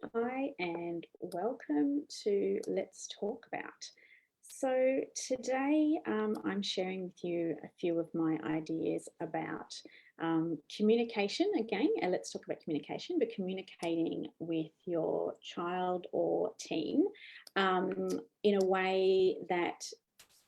Hi, and welcome to Let's Talk About. So, today I'm sharing with you a few of my ideas about communication again, and let's talk about communication, but communicating with your child or teen um, in a way that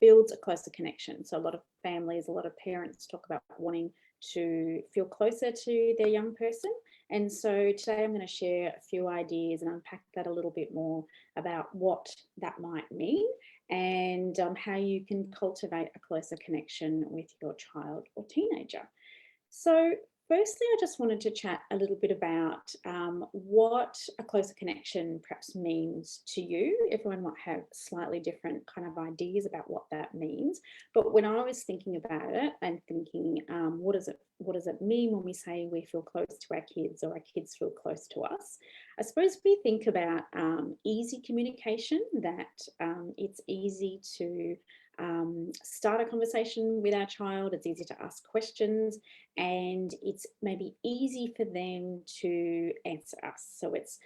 builds a closer connection. So, a lot of families, a lot of parents talk about wanting to feel closer to their young person. And so today I'm going to share a few ideas and unpack that a little bit more about what that might mean and how you can cultivate a closer connection with your child or teenager. So, firstly, I just wanted to chat a little bit about what a closer connection perhaps means to you. Everyone might have slightly different kind of ideas about what that means. But when I was thinking about it and thinking, what does it mean when we say we feel close to our kids or our kids feel close to us? I suppose we think about easy communication, that it's easy to start a conversation with our child. It's easy to ask questions and it's maybe easy for them to answer us. So it's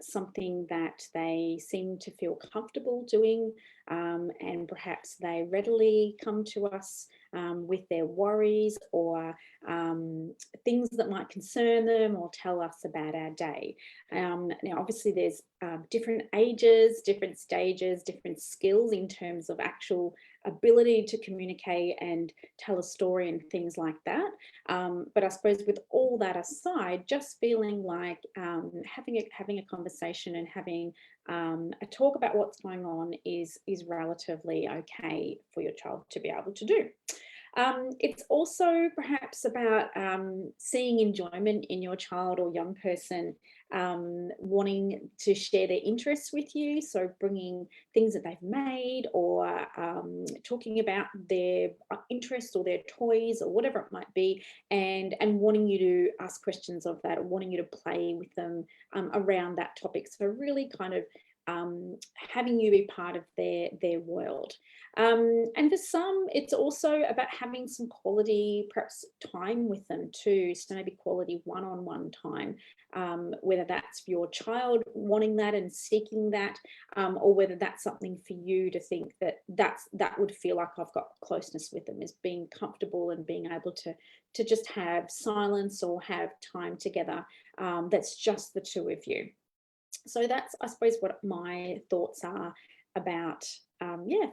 something that they seem to feel comfortable doing, and perhaps they readily come to us with their worries or things that might concern them or tell us about our day. Now, obviously, there's different ages, different stages, different skills in terms of actual ability to communicate and tell a story and things like that. But I suppose with all that aside, just feeling like having a conversation and having a talk about what's going on is relatively okay for your child to be able to do. It's also perhaps about seeing enjoyment in your child or young person, wanting to share their interests with you. So, bringing things that they've made or talking about their interests or their toys or whatever it might be, and wanting you to ask questions of that or wanting you to play with them around that topic. So, really kind of having you be part of their world. And for some, it's also about having some quality, perhaps time with them too. So maybe quality one-on-one time, whether that's for your child wanting that and seeking that, or whether that's something for you to think that would feel like I've got closeness with them, is being comfortable and being able to just have silence or have time together. That's just the two of you. So that's, I suppose, what my thoughts are about,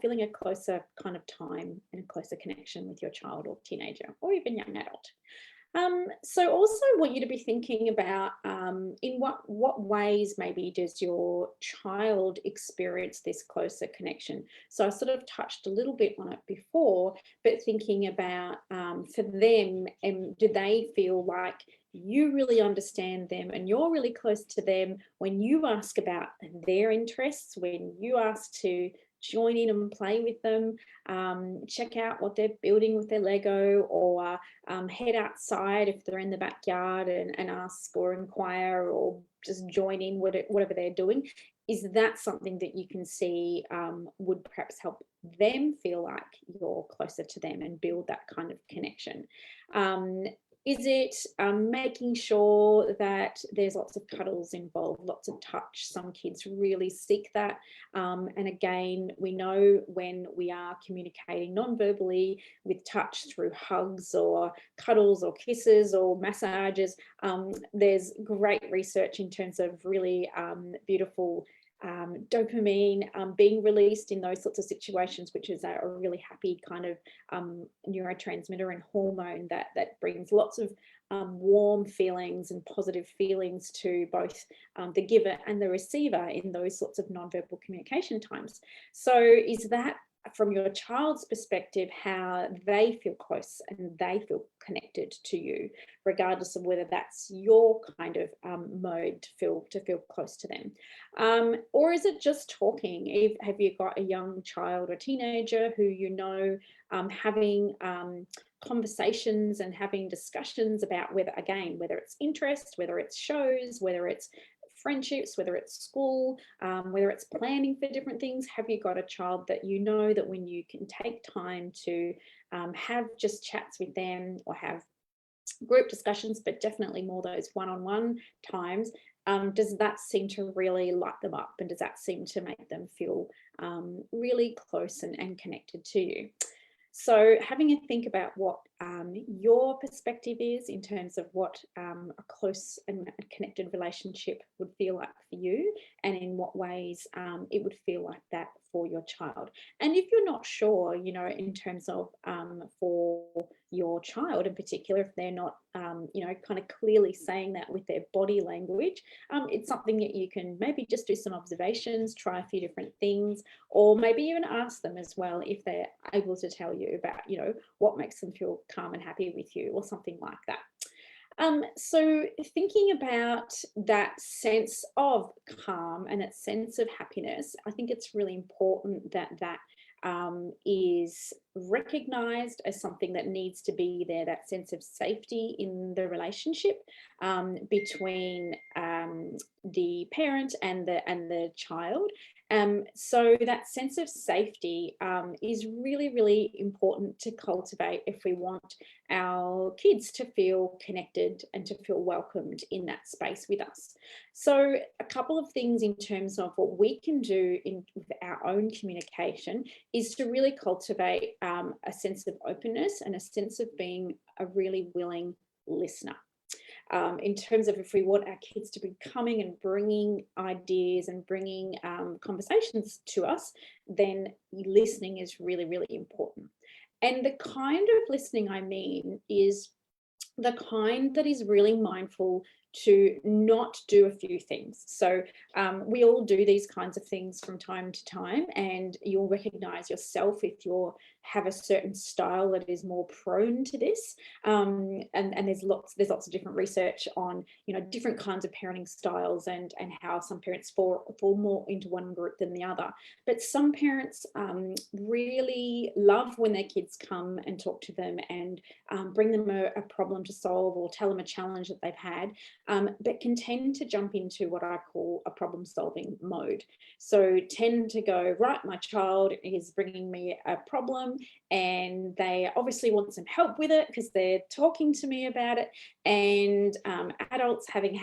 feeling a closer kind of time and a closer connection with your child or teenager or even young adult. So also want you to be thinking about in what ways maybe does your child experience this closer connection. So I sort of touched a little bit on it before, but thinking about for them, and do they feel like you really understand them and you're really close to them when you ask about their interests, when you ask to join in and play with them, check out what they're building with their Lego, or head outside if they're in the backyard and ask or inquire or just join in whatever they're doing. Is that something that you can see would perhaps help them feel like you're closer to them and build that kind of connection? Um, is it making sure that there's lots of cuddles involved, lots of touch? Some kids really seek that. And again, we know when we are communicating non-verbally with touch through hugs or cuddles or kisses or massages, there's great research in terms of really beautiful dopamine being released in those sorts of situations, which is a really happy kind of neurotransmitter and hormone that brings lots of warm feelings and positive feelings to both the giver and the receiver in those sorts of nonverbal communication times. So is that, from your child's perspective, how they feel close and they feel connected to you, regardless of whether that's your kind of mode to feel close to them? Or is it just talking? Have you got a young child or teenager who having conversations and having discussions about whether it's interest, whether it's shows, whether it's friendships, whether it's school, whether it's planning for different things? Have you got a child that you know that when you can take time to have just chats with them or have group discussions, but definitely more those one-on-one times, does that seem to really light them up, and does that seem to make them feel really close and connected to you? So having a think about what your perspective is in terms of what a close and connected relationship would feel like for you, and in what ways it would feel like that for your child. And if you're not sure, in terms of for your child in particular, if they're not, kind of clearly saying that with their body language, it's something that you can maybe just do some observations, try a few different things, or maybe even ask them as well if they're able to tell you about, what makes them feel calm and happy with you, or something like that. So thinking about that sense of calm and that sense of happiness, I think it's really important that is recognized as something that needs to be there, that sense of safety in the relationship between the parent and the child. So that sense of safety is really, really important to cultivate if we want our kids to feel connected and to feel welcomed in that space with us. So a couple of things in terms of what we can do with our own communication is to really cultivate a sense of openness and a sense of being a really willing listener. In terms of if we want our kids to be coming and bringing ideas and bringing conversations to us, then listening is really, really important. And the kind of listening I mean is the kind that is really mindful to not do a few things. So we all do these kinds of things from time to time, and you'll recognize yourself if you have a certain style that is more prone to this. And there's lots of different research on different kinds of parenting styles and how some parents fall more into one group than the other. But some parents really love when their kids come and talk to them and bring them a problem to solve, or tell them a challenge that they've had, but can tend to jump into what I call a problem solving mode. So tend to go, right, my child is bringing me a problem and they obviously want some help with it because they're talking to me about it. And adults, having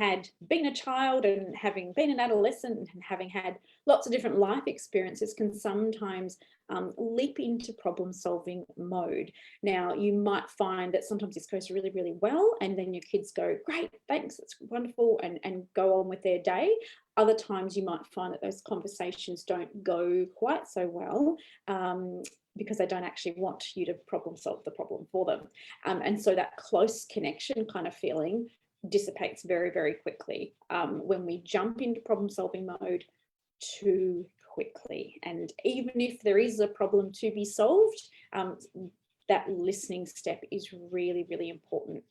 been a child and having been an adolescent and having had lots of different life experiences, can sometimes leap into problem solving mode. Now, you might find that sometimes this goes really, really well, and then your kids go, great, thanks, it's wonderful, and go on with their day. Other times you might find that those conversations don't go quite so well because they don't actually want you to problem solve the problem for them. And so that close connection kind of feeling dissipates very, very quickly when we jump into problem solving mode too quickly. And even if there is a problem to be solved, that listening step is really, really important.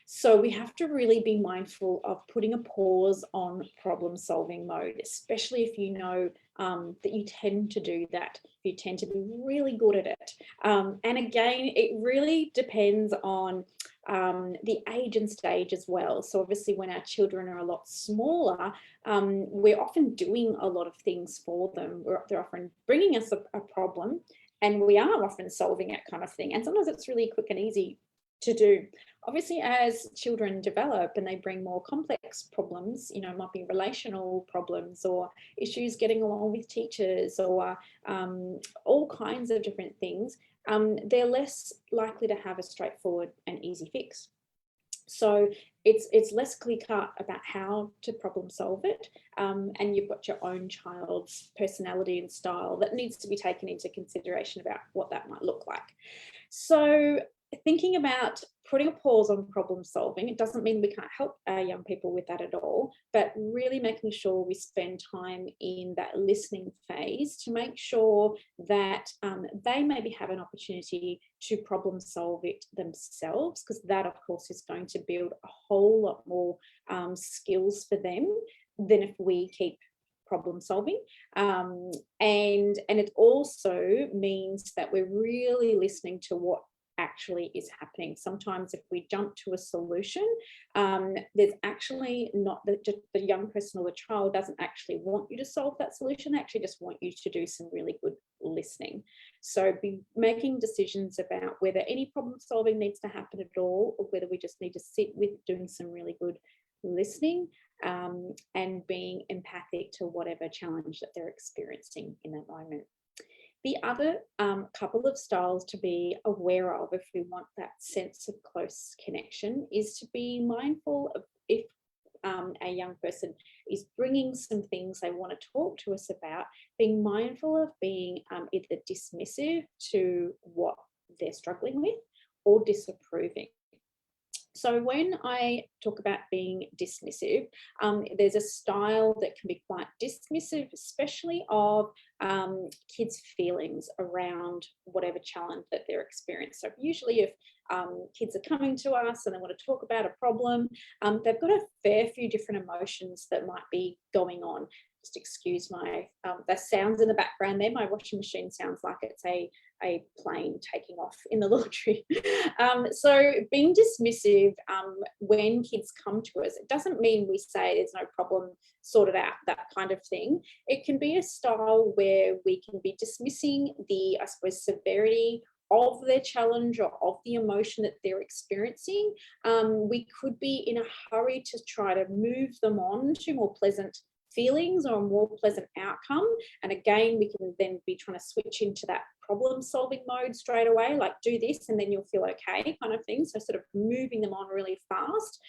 So we have to really be mindful of putting a pause on problem solving mode, especially if you know that you tend to do that. You tend to be really good at it. And again, it really depends on the age and stage as well. So obviously when our children are a lot smaller, we're often doing a lot of things for them. They're often bringing us a problem, and we are often solving it, kind of thing. And sometimes it's really quick and easy to do. Obviously, as children develop and they bring more complex problems, it might be relational problems or issues getting along with teachers, or all kinds of different things, they're less likely to have a straightforward and easy fix. So it's less clear cut about how to problem solve it, and you've got your own child's personality and style that needs to be taken into consideration about what that might look like. So thinking about putting a pause on problem solving, it doesn't mean we can't help our young people with that at all, but really making sure we spend time in that listening phase to make sure that they maybe have an opportunity to problem solve it themselves, because that, of course, is going to build a whole lot more skills for them than if we keep problem solving. And it also means that we're really listening to what actually is happening. Sometimes if we jump to a solution, there's actually not the young person or the child doesn't actually want you to solve that solution. They actually just want you to do some really good listening. So be making decisions about whether any problem solving needs to happen at all, or whether we just need to sit with doing some really good listening, and being empathic to whatever challenge that they're experiencing in that moment. The other couple of styles to be aware of if we want that sense of close connection is to be mindful of if a young person is bringing some things they want to talk to us about, being mindful of being either dismissive to what they're struggling with or disapproving. So when I talk about being dismissive, there's a style that can be quite dismissive, especially of kids' feelings around whatever challenge that they're experiencing. So usually if kids are coming to us and they want to talk about a problem, they've got a fair few different emotions that might be going on. Just excuse my, the sounds in the background there. My washing machine sounds like it's a plane taking off in the laundry. So being dismissive when kids come to us, it doesn't mean we say there's no problem, sort it out, that kind of thing. It can be a style where we can be dismissing the, I suppose, severity of their challenge or of the emotion that they're experiencing. We could be in a hurry to try to move them on to more pleasant feelings or a more pleasant outcome. And again, we can then be trying to switch into that problem solving mode straight away, like do this and then you'll feel okay kind of thing. So sort of moving them on really fast.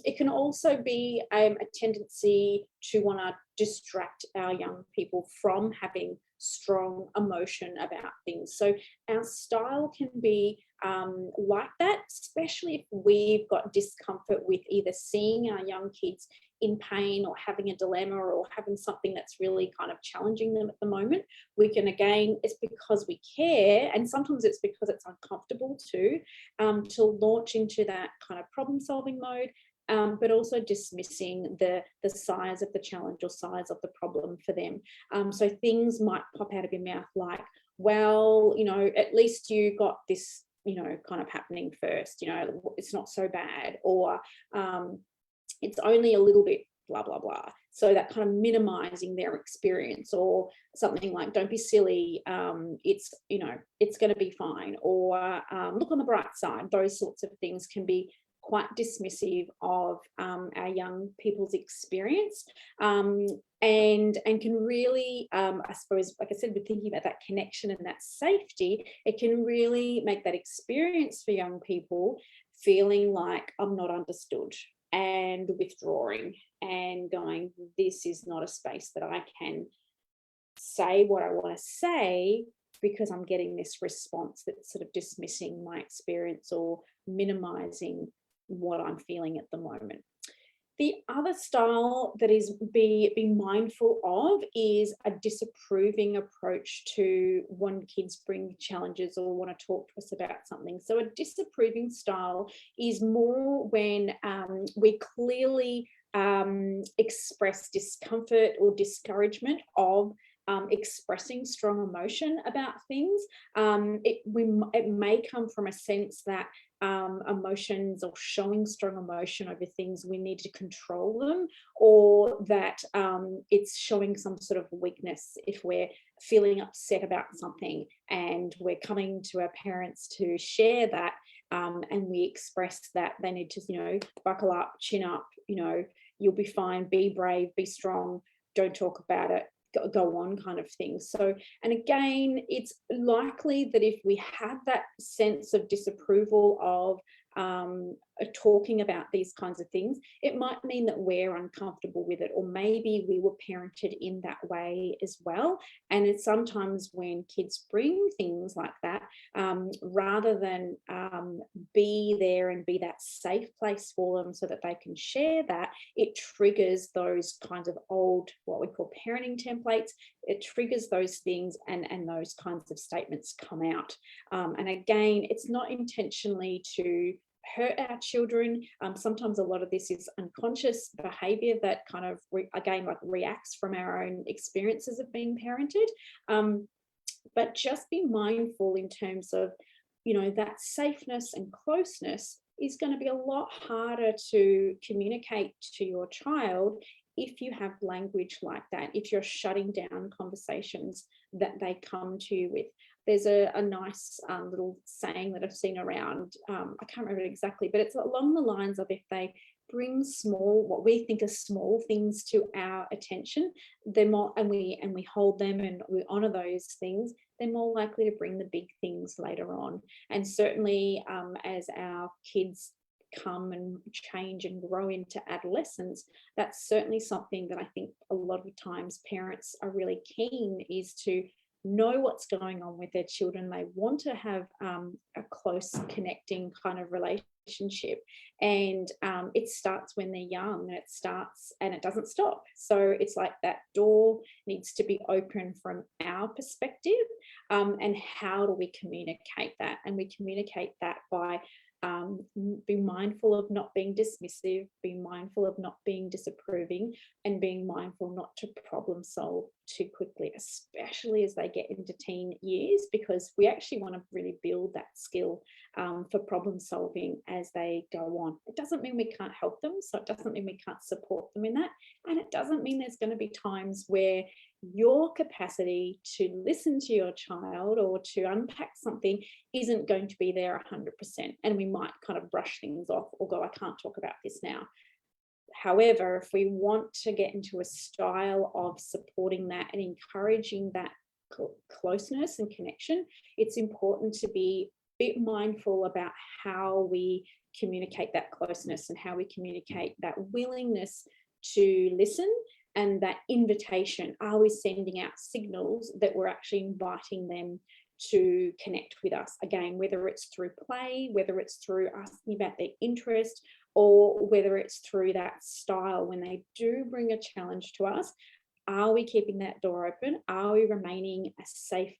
It can also be a tendency to want to distract our young people from having strong emotion about things. So our style can be like that, especially if we've got discomfort with either seeing our young kids in pain or having a dilemma or having something that's really kind of challenging them at the moment. We can, again, it's because we care, and sometimes it's because it's uncomfortable too, to launch into that kind of problem solving mode, but also dismissing the size of the challenge or size of the problem for them. So things might pop out of your mouth like, well, you know, at least you got this, you know, kind of happening first, you know, it's not so bad, or it's only a little bit blah, blah, blah. So that kind of minimizing their experience, or something like, don't be silly, it's, you know, it's going to be fine, or look on the bright side. Those sorts of things can be quite dismissive of our young people's experience, and can really, I suppose, like I said, we're thinking about that connection and that safety. It can really make that experience for young people feeling like I'm not understood, and withdrawing and going, this is not a space that I can say what I want to say because I'm getting this response that's sort of dismissing my experience or minimizing what I'm feeling at the moment. The other style that is be mindful of is a disapproving approach to when kids bring challenges or want to talk to us about something. So a disapproving style is more when we clearly express discomfort or discouragement of expressing strong emotion about things. It may come from a sense that emotions, or showing strong emotion over things, we need to control them, or that it's showing some sort of weakness if we're feeling upset about something and we're coming to our parents to share that, and we express that they need to, you know, buckle up, chin up, you know, you'll be fine, be brave, be strong, don't talk about it, go on kind of thing. So, and again, it's likely that if we have that sense of disapproval of talking about these kinds of things, it might mean that we're uncomfortable with it, or maybe we were parented in that way as well. And it's sometimes when kids bring things like that, rather than be there and be that safe place for them so that they can share that, it triggers those kinds of old, what we call parenting templates. It triggers those things, and those kinds of statements come out. And again, it's not intentionally to hurt our children. Sometimes a lot of this is unconscious behavior that kind of reacts from our own experiences of being parented. But just be mindful in terms of, you know, that safeness and closeness is going to be a lot harder to communicate to your child if you have language like that, if you're shutting down conversations that they come to you with. There's a nice little saying that I've seen around, I can't remember it exactly, but it's along the lines of, if they bring small, what we think are small things to our attention, they're more, and we hold them and we honor those things, they're more likely to bring the big things later on. And certainly as our kids come and change and grow into adolescence, that's certainly something that I think a lot of times parents are really keen, is to know what's going on with their children. They want to have a close connecting kind of relationship, and it starts when they're young, and it starts and it doesn't stop. So it's like that door needs to be open from our perspective, and how do we communicate that? And we communicate that by be mindful of not being dismissive, be mindful of not being disapproving, and being mindful not to problem solve too quickly, especially as they get into teen years, because we actually want to really build that skill for problem solving as they go on. It doesn't mean we can't help them, so it doesn't mean we can't support them in that, and it doesn't mean there's going to be times where your capacity to listen to your child or to unpack something isn't going to be there 100%, and we might kind of brush things off or go, I can't talk about this now. However, if we want to get into a style of supporting that and encouraging that closeness and connection, it's important to be a bit mindful about how we communicate that closeness and how we communicate that willingness to listen, and that invitation. Are we sending out signals that we're actually inviting them to connect with us? Again, whether it's through play, whether it's through asking about their interest, or whether it's through that style when they do bring a challenge to us. Are we keeping that door open? Are we remaining a safe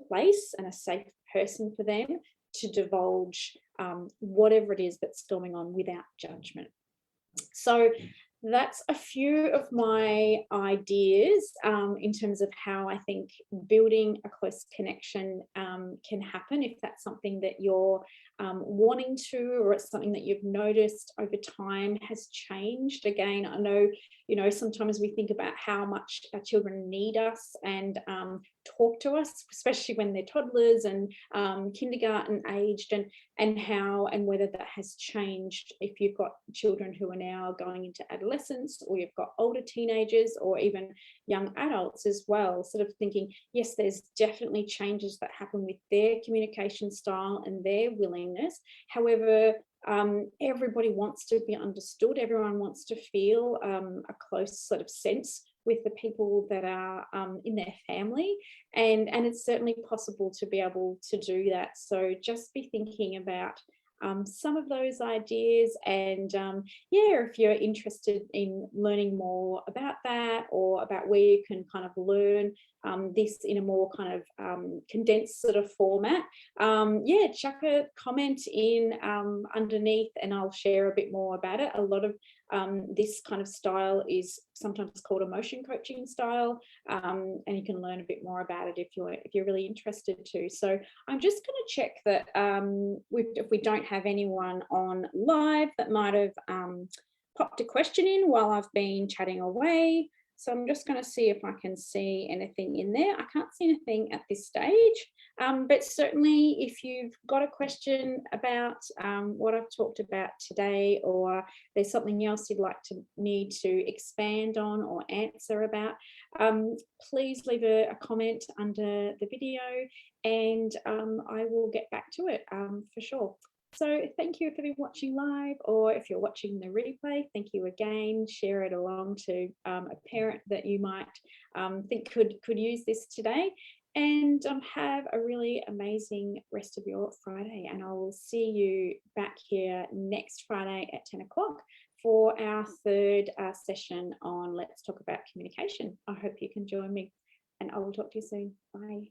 place and a safe person for them to divulge whatever it is that's going on without judgment? So that's a few of my ideas in terms of how I think building a close connection can happen, if that's something that you're wanting to, or it's something that you've noticed over time has changed. Again, I know, sometimes we think about how much our children need us and talk to us, especially when they're toddlers and kindergarten aged, and how and whether that has changed if you've got children who are now going into adolescence, or you've got older teenagers, or even young adults as well. Sort of thinking, yes, there's definitely changes that happen with their communication style and their willingness. However, everybody wants to be understood. Everyone wants to feel a close sort of sense with the people that are in their family, and it's certainly possible to be able to do that. So just be thinking about some of those ideas, and if you're interested in learning more about that, or about where you can kind of learn this in a more kind of condensed sort of format, chuck a comment in underneath, and I'll share a bit more about it. A lot of this kind of style is sometimes called emotion coaching style, and you can learn a bit more about it if you're really interested to. So I'm just going to check that if we don't have anyone on live that might have popped a question in while I've been chatting away. So I'm just going to see if I can see anything in there. I can't see anything at this stage, but certainly if you've got a question about what I've talked about today, or there's something else you'd like to need to expand on or answer about, please leave a comment under the video, and I will get back to it for sure. So thank you for watching live, or if you're watching the replay, thank you again. Share it along to a parent that you might think could use this today, and have a really amazing rest of your Friday. And I will see you back here next Friday at 10 o'clock for our third session on Let's Talk About Communication. I hope you can join me, and I will talk to you soon. Bye.